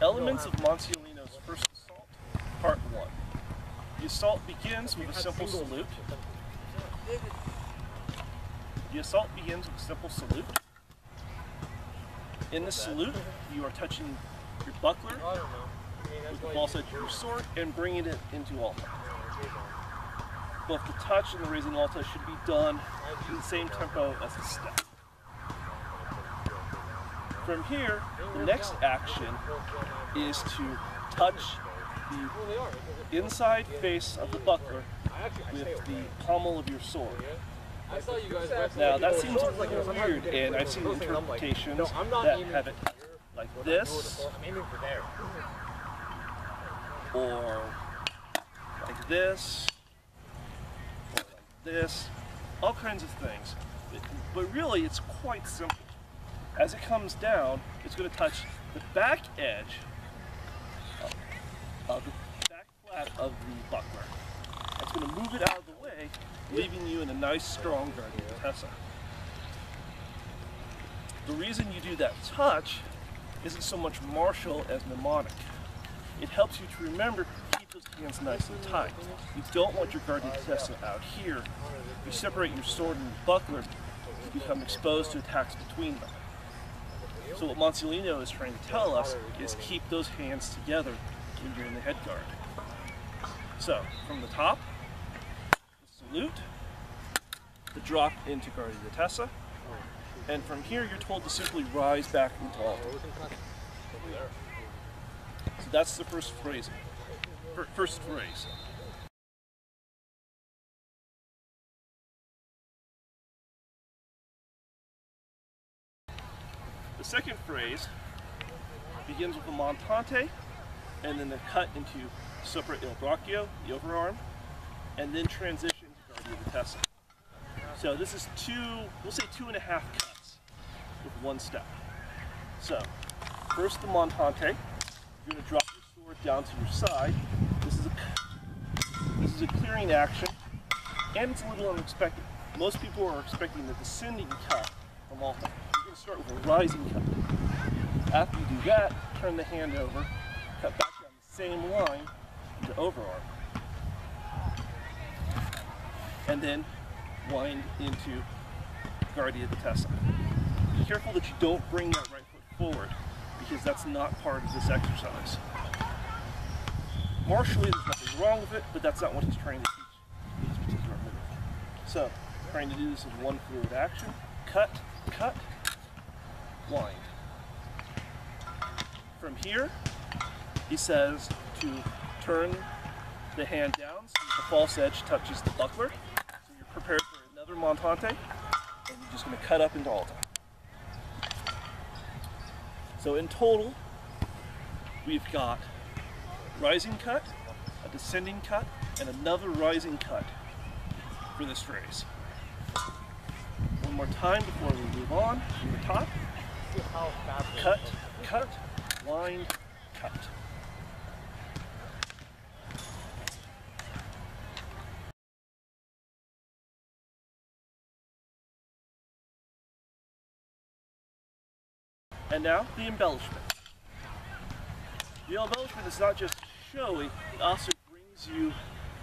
Elements of Manciolino's first assault, Part 1. The assault begins with a simple salute. In the salute, you are touching your buckler with the false edge of your sword and bringing it into alta. Both the touch and the raising alta should be done in the same tempo as the step. From here, the next action is to touch the inside face of the buckler with the pommel of your sword. Now that seems weird, and I've seen interpretations that have it like this, or like this, or like this, all kinds of things. But really, it's quite simple. As it comes down, it's going to touch the back edge of the back flat of the buckler. It's going to move it out of the way, leaving you in a nice, strong Guardia di Testa. The reason you do that touch isn't so much martial as mnemonic. It helps you to remember to keep those hands nice and tight. You don't want your Guardia di Testa out here. You separate your sword and your buckler to become exposed to attacks between them. So what Manciolino is trying to tell us is keep those hands together when you're in the head guard. So, from the top, the salute, the drop into Guardia di Testa, and from here you're told to simply rise back into alta. So that's the first phrase. The second phrase begins with a montante, and then a cut into sopra il braccio, the overarm, and then transition to Guardia di Testa. So this is we'll say 2.5 cuts with one step. So, first the montante, you're going to drop your sword down to your side. This is a clearing action, and it's a little unexpected. Most people are expecting the descending cut from alta. You're going to start with a rising cut. After you do that, turn the hand over, cut back down the same line to overarm, and then wind into Guardia di Testa. Be careful that you don't bring that right foot forward, because that's not part of this exercise. Martially, there's nothing wrong with it, but that's not what he's trying to teach in this particular move. So, trying to do this in one fluid action. Cut, cut, wind. From here, he says to turn the hand down so that the false edge touches the buckler. So you're prepared for another montante, and you're just going to cut up into alta. So in total, we've got rising cut, a descending cut, and another rising cut for this phrase. One more time before we move on from the top. Cut, cut, wind, cut. And now, the embellishment. The embellishment is not just showy, it also brings you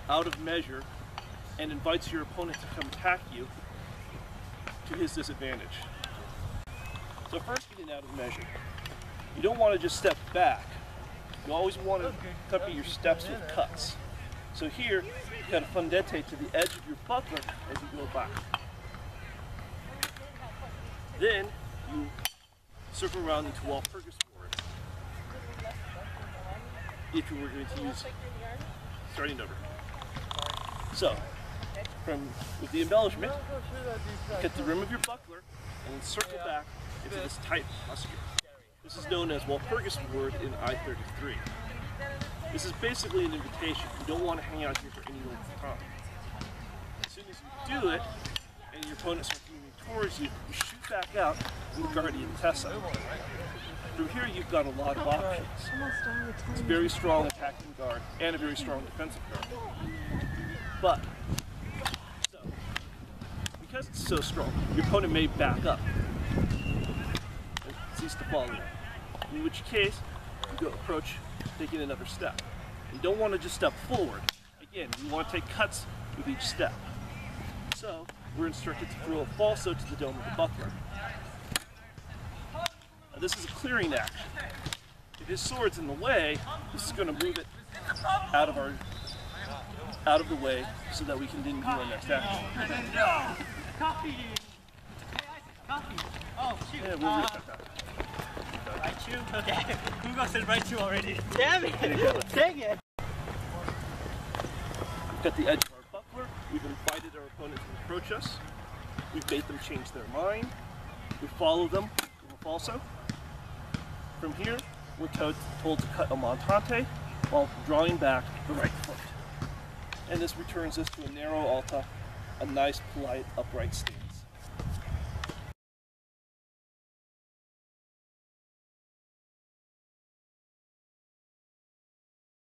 out of measure and invites your opponent to come attack you to his disadvantage. So first, getting out of measure. You don't want to just step back. You always want to accompany your steps with cuts. So here, you got a fondente to the edge of your buckler as you go back. Then, you circle around into Walpurgis forward. If you were going to use starting over. So, with the embellishment, you cut the rim of your buckler and then circle back into this tight posture. This is known as Walpurgis forward in I-33. This is basically an invitation. You don't want to hang out here for any length of time. As soon as you do it, and your opponent starts moving towards you, you shoot back out with Guardia di Testa. From here, you've got a lot of options. It's a very strong attacking guard and a very strong defensive guard. But, because it's so strong, your opponent may back up and cease to follow you. In which case, you go approach, taking another step. You don't want to just step forward. Again, you want to take cuts with each step. So we're instructed to throw a falso to the dome of the buckler. Now, this is a clearing action. If his sword's in the way, this is going to move it out of the way so that we can then do our next action. Coffee! Oh, shoot. Yeah, we'll reset that. Right shoe? Okay. Hugo said right shoe already. Damn it! Dang it! We've got the edge of our buckler. We've invited our opponent to approach us. We've made them change their mind. We follow them with a falso. From here, we're told to cut a montante while drawing back the right foot. And this returns us to a narrow alta, a nice, polite, upright stance.